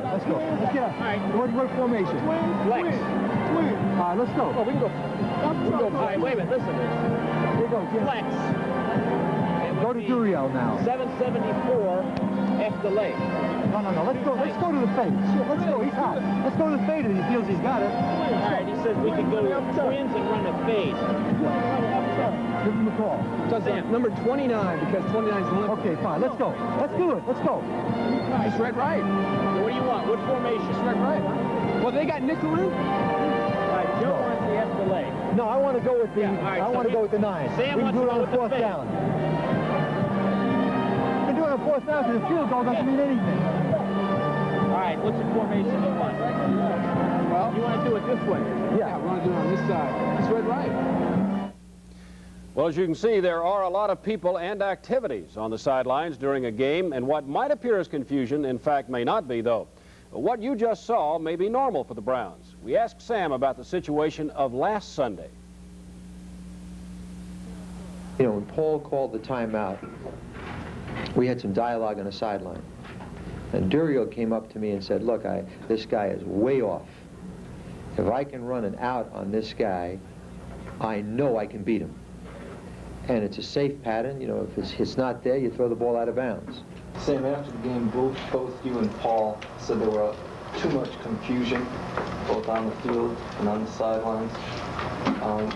Let's go. Let's get up. All right. What formation? Flex. Twin. All right, let's go. Oh, we can go. All right, wait a minute. Listen to this. Here you go, Jim. Flex. Go to Duriel now. 774 F delay. No. Let's go to the fade. Shit, let's go. He's hot. Let's go to the fade if he feels he's got it. All right, he says we can go to twins and run a fade. Give him a call. Sam. Number 29, because 29 is the limit. Okay, fine. Let's go. Let's do it. Let's go. It's red right. What do you want? What formation? It's red right, huh? Well, they got nickel in. All right, Joe wants the F delay. No, I want to go with the. Yeah, all right, I want to go with the 9. Sam we can wants do it to on go the with fourth the fade. down. We can do it on fourth down because the field goal doesn't mean anything. All right, what's the formation you want? Well, You want to do it this way? yeah, we want to do it on this side. It's red right. Well, as you can see, there are a lot of people and activities on the sidelines during a game, and what might appear as confusion, in fact, may not be, though. What you just saw may be normal for the Browns. We asked Sam about the situation of last Sunday. You know, when Paul called the timeout, we had some dialogue on the sideline. And Duriel came up to me and said, look, this guy is way off. If I can run an out on this guy, I know I can beat him. And it's a safe pattern. You know, if it's not there, you throw the ball out of bounds. Sam, after the game, both you and Paul said there were too much confusion, both on the field and on the sidelines.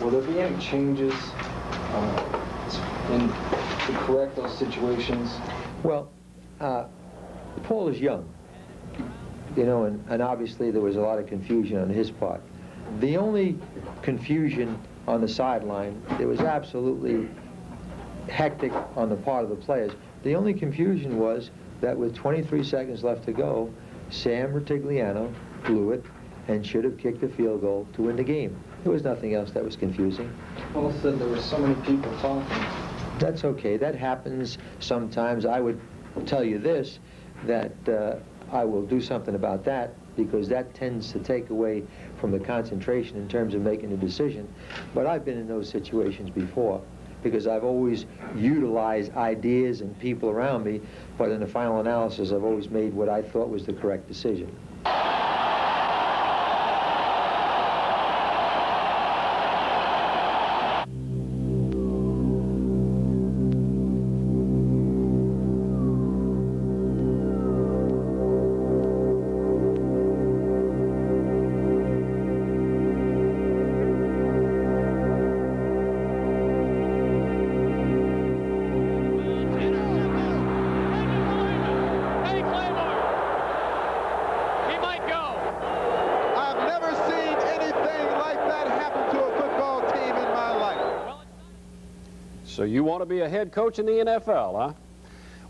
Will there be any changes to correct those situations? Well, Paul is young, you know, and obviously there was a lot of confusion on his part. The only confusion on the sideline, there was absolutely hectic on the part of the players. The only confusion was that with 23 seconds left to go, Sam Rutigliano blew it and should have kicked a field goal to win the game. There was nothing else that was confusing. Paul said there were so many people talking. That's okay. That happens sometimes. I would tell you this, that I will do something about that, because that tends to take away from the concentration in terms of making a decision. But I've been in those situations before, because I've always utilized ideas and people around me, but in the final analysis, I've always made what I thought was the correct decision. So you want to be a head coach in the NFL, huh?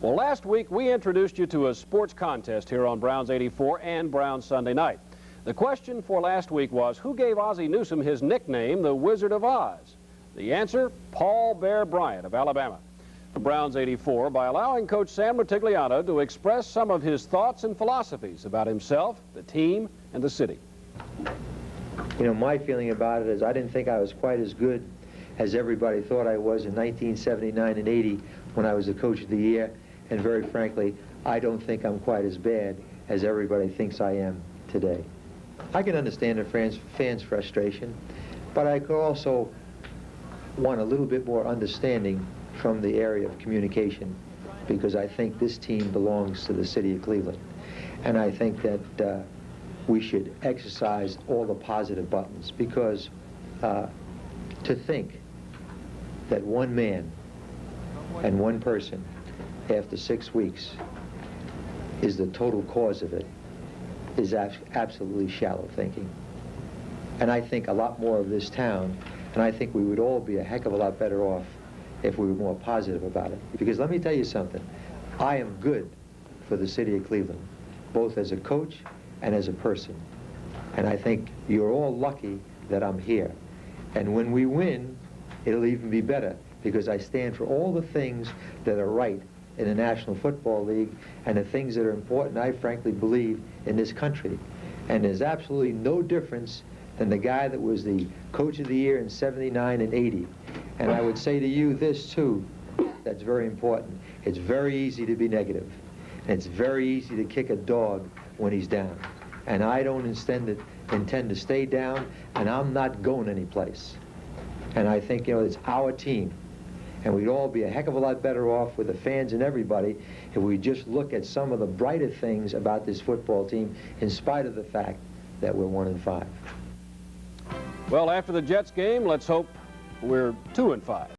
Well, last week we introduced you to a sports contest here on Browns 84 and Browns Sunday Night. The question for last week was, who gave Ozzie Newsome his nickname, the Wizard of Oz? The answer, Paul Bear Bryant of Alabama. Browns 84 by allowing Coach Sam Rutigliano to express some of his thoughts and philosophies about himself, the team, and the city. You know, my feeling about it is I didn't think I was quite as good as everybody thought I was in 1979 and 80 when I was the Coach of the Year, and very frankly, I don't think I'm quite as bad as everybody thinks I am today. I can understand the fans' frustration, but I could also want a little bit more understanding from the area of communication, because I think this team belongs to the city of Cleveland. And I think that we should exercise all the positive buttons, because to think that one man and one person after 6 weeks is the total cause of it is absolutely shallow thinking. And I think a lot more of this town, and I think we would all be a heck of a lot better off if we were more positive about it. Because let me tell you something, I am good for the city of Cleveland, both as a coach and as a person. And I think you're all lucky that I'm here. And when we win, it'll even be better, because I stand for all the things that are right in the National Football League and the things that are important, I frankly believe, in this country. And there's absolutely no difference than the guy that was the Coach of the Year in 79 and 80. And I would say to you this too, that's very important. It's very easy to be negative. And it's very easy to kick a dog when he's down. And I don't intend to stay down, and I'm not going anyplace. And I think, it's our team. And we'd all be a heck of a lot better off with the fans and everybody if we just look at some of the brighter things about this football team, in spite of the fact that we're 1-5. Well, after the Jets game, let's hope we're 2-5.